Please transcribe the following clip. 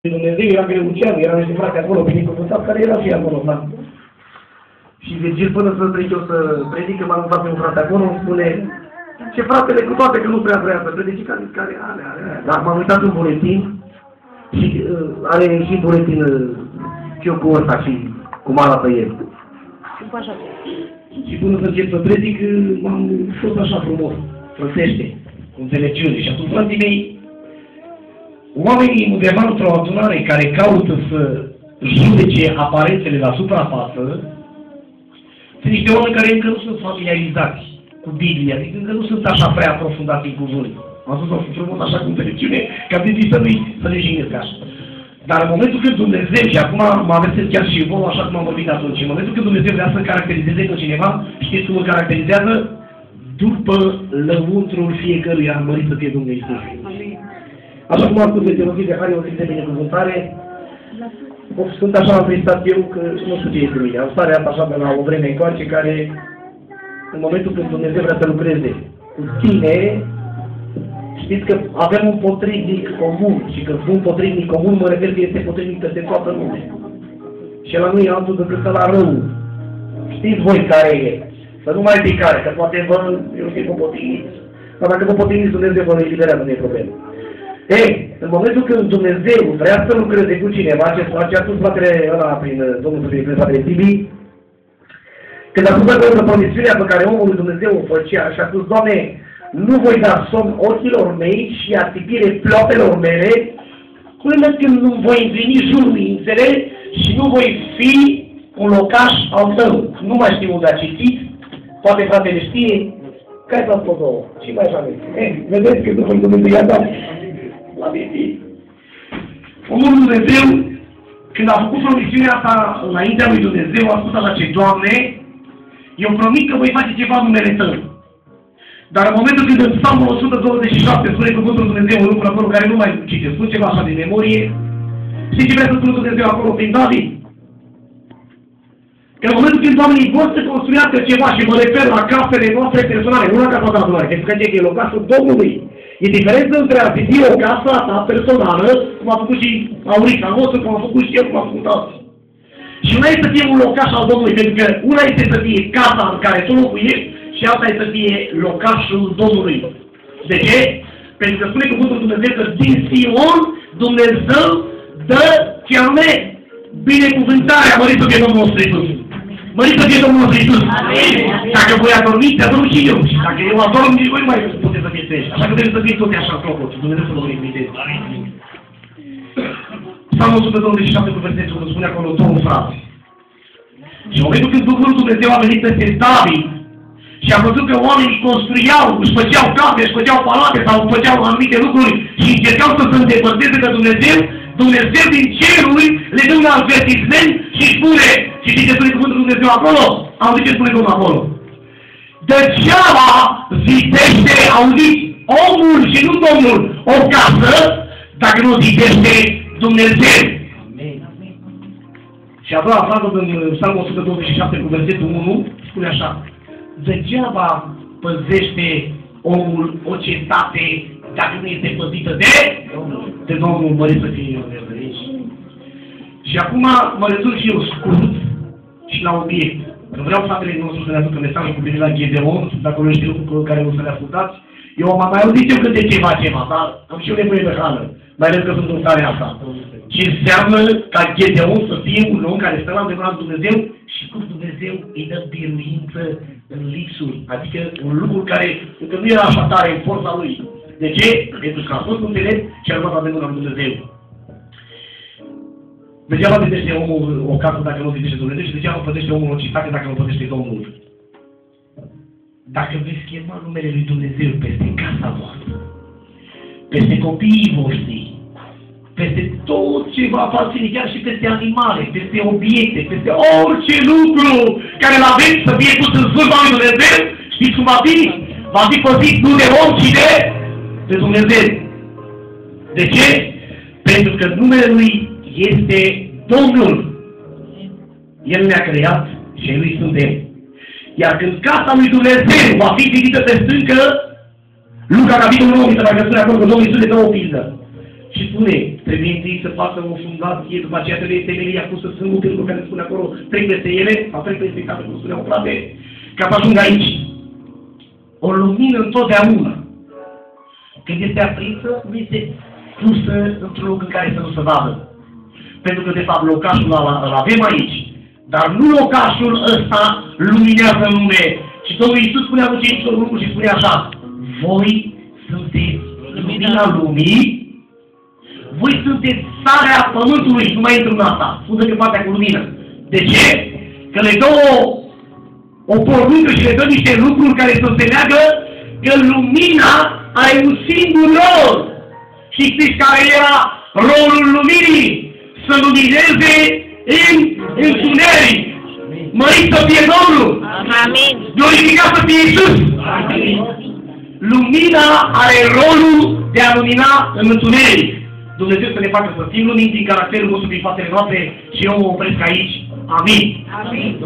Dumnezeu era greucean, era niște frate acolo, binecuvântat, care era și acolo, da? Și Virgil, până să trec eu să predic, m-am lăsat pe un frate acolo, îmi spune, ce fratele, cu toate că nu prea vrea să predice, care are. Dar m-am uitat în buletin și are și buletin ciocul ăsta și cum arată el. Și până să încep să predic, m-am fost așa frumos, frățește, cu înțelepciune. Și atunci, frații mei, oamenii undeva într-o adunare care caută să judece aparențele la suprafață, sunt niște oameni care încă nu sunt familiarizați cu Biblia, adică încă nu sunt așa prea aprofundați în cuvânt. Am spus-o frumos așa cu înțelepciune, că am zis să le jignesc așa. Dar în momentul când Dumnezeu, și acum mă aveți chiar și vouă, așa cum am vorbit atunci, în momentul când Dumnezeu vrea să caracterizeze pe cineva, știți cum îl caracterizează? După lăuntrul fiecăruia, mărit să fie Dumnezeu. Așa cum am spus de teologie de Hari, o zi de binecuvântare, sunt așa întristat eu că nu știu ce este mine. Am stare așa de la o vreme încoace care, în momentul când Dumnezeu vrea să lucreze cu tine, știți că avem un potrivnic comun. Și când spun potrivnic comun, mă refer că este potrivnic peste toată lumea. Și ăla nu e altul decât ăla rău. Știți voi care e. Să nu mai zic care, că poate vă, eu știu, vă potrivniți. Dar dacă vă potrivniți, Dumnezeu vă eliberează, nu e problemă. Ei, în momentul când Dumnezeu vrea să lucreze cu cineva, ce a spus fratele ăla prin Domnul prin fratele Tibi, când a spus acolo promisiunea pe care omul lui Dumnezeu o făcea și a spus, Doamne, nu voi da somn ochilor mei și atipire ploapelor mele, până când nu voi împlini juruințele și nu voi fi un locaș al tău. Nu mai știu unde a citit, poate fratele știe, care s-a spus două? Și mai așa vedeți că după Dumnezeu i-a dat la Biblie. Omul lui Dumnezeu, când a făcut promisiunea asta înaintea lui Dumnezeu, a spus așa, ce Doamne, eu promit că voi face ceva în numele Tău. Dar în momentul când în Psalmul 127 spune cuvântul lui Dumnezeu, un lucru acolo care nu mai cite, spune ceva așa din memorie, știți ce vrea să spună Dumnezeu acolo prin David? Că în momentul când oamenii vor să construiască ceva, și mă refer la casele noastre personale, nu la casa adunare, că e locașul Domnului. E diferență între a zizi o casă a ta personală, cum a făcut și Aurica nostru, cum a făcut și eu, cum a făcut alții. Și una este să fie un locaș al Domnului, pentru că una este să fie casa în care tu locuiești și alta este să fie locașul Domnului. De ce? Pentru că spune cuvântul Dumnezeu că din Sion Dumnezeu dă ce anume binecuvântarea, mărit să fie Domnul nostru Iisus. Mărit să fie Domnul nostru Iisus. Dacă voi adormi, te adorm și eu. Și dacă eu adorm, nici voi nu mai puteți să fie treji. Așa că trebuie să fie tot așa în clopot. Dumnezeu să vă binecuvânteze. Psalmul 127 cu versetul 1 spune acolo două fraze. Și în momentul când Duhul Dumnezeu a venit peste David și a văzut că oamenii construiau, își făceau case, își făceau palate sau își făceau anumite lucruri și încercau să se îndepărteze de Dumnezeu, Dumnezeu din ceruri le dă un avertisment și spune, și știți ce spune cuvântul Dumnezeu acolo? Auziți ce spune Domnul acolo? Degeaba zidește, auziți, omul și nu Domnul o casă, dacă nu zidește Dumnezeu. Și a doua frază din Psalmul 127 cu versetul 1 spune așa: degeaba păzește omul o cetate dacă nu este păzită de Domnul, mărit să fie aici. Și acum mă rezolv și eu scurt și la obiect. Că vreau fratele nostru să ne aducă mesajul cu privire la Gedeon, dacă nu știu lucruri care nu să le ascultați. Eu am mai auzit eu câte ceva, dar am și eu nevoie de hrană. Mai ales că sunt în starea asta. Și înseamnă ca Gedeon să fie un om care stă la îndemânat Dumnezeu și cum Dumnezeu îi dă biruință în lipsuri. Adică un lucru care încă nu era așa tare în forța lui. De ce? Pentru că a fost înțelept și a luat la îndemânat Dumnezeu. Degeaba zidește omul o casă dacă nu zidește Dumnezeu și degeaba păzește omul o citate dacă nu păzește Domnul. Dacă veți chema numele lui Dumnezeu peste casa voastră, peste copiii voștri, peste tot ce va aparține, chiar și peste animale, peste obiecte, peste orice lucru care îl aveți să fie pus în slujba lui Dumnezeu, știți cum va fi? Va fi păzit nu de om, ci de Dumnezeu. De ce? Pentru că numele Lui este Domnul. El ne-a creat și Lui suntem. Iar când casa lui Dumnezeu va fi zidită pe stâncă, Luca, capitolul 9, dacă spune acolo că Domnul Iisus le dă o pildă. Și spune, trebuie întâi să facă o fundație, după aceea trebuie temelia pusă sunt multe lucruri care spune acolo, trec peste ele, sau trec peste care cum spuneau frate, ca să ajung aici. O lumină întotdeauna, când este aprinsă, nu este pusă într-un loc în care să nu se vadă. Pentru că, de fapt, locașul îl avem aici, dar nu locașul ăsta luminează în lume. Și Domnul Iisus spunea lui cei lucruri și spunea așa, voi sunteți lumina lumii, voi sunteți sarea pământului, nu mai intru în asta, spune pe partea cu lumină. De ce? Că le dă o poruncă și le dă niște lucruri care să se leagă că lumina are un singur rol. Și știți care era rolul luminii? Să lumineze în întuneric. Mărit să fie Domnul! Amin! Glorificat să fie Iisus! Amin! Lumina are rolul de a lumina în întuneric. Dumnezeu să ne facă să fim lumini din caracterul nostru, din faptele noastre și eu mă opresc aici. Amin! Amin!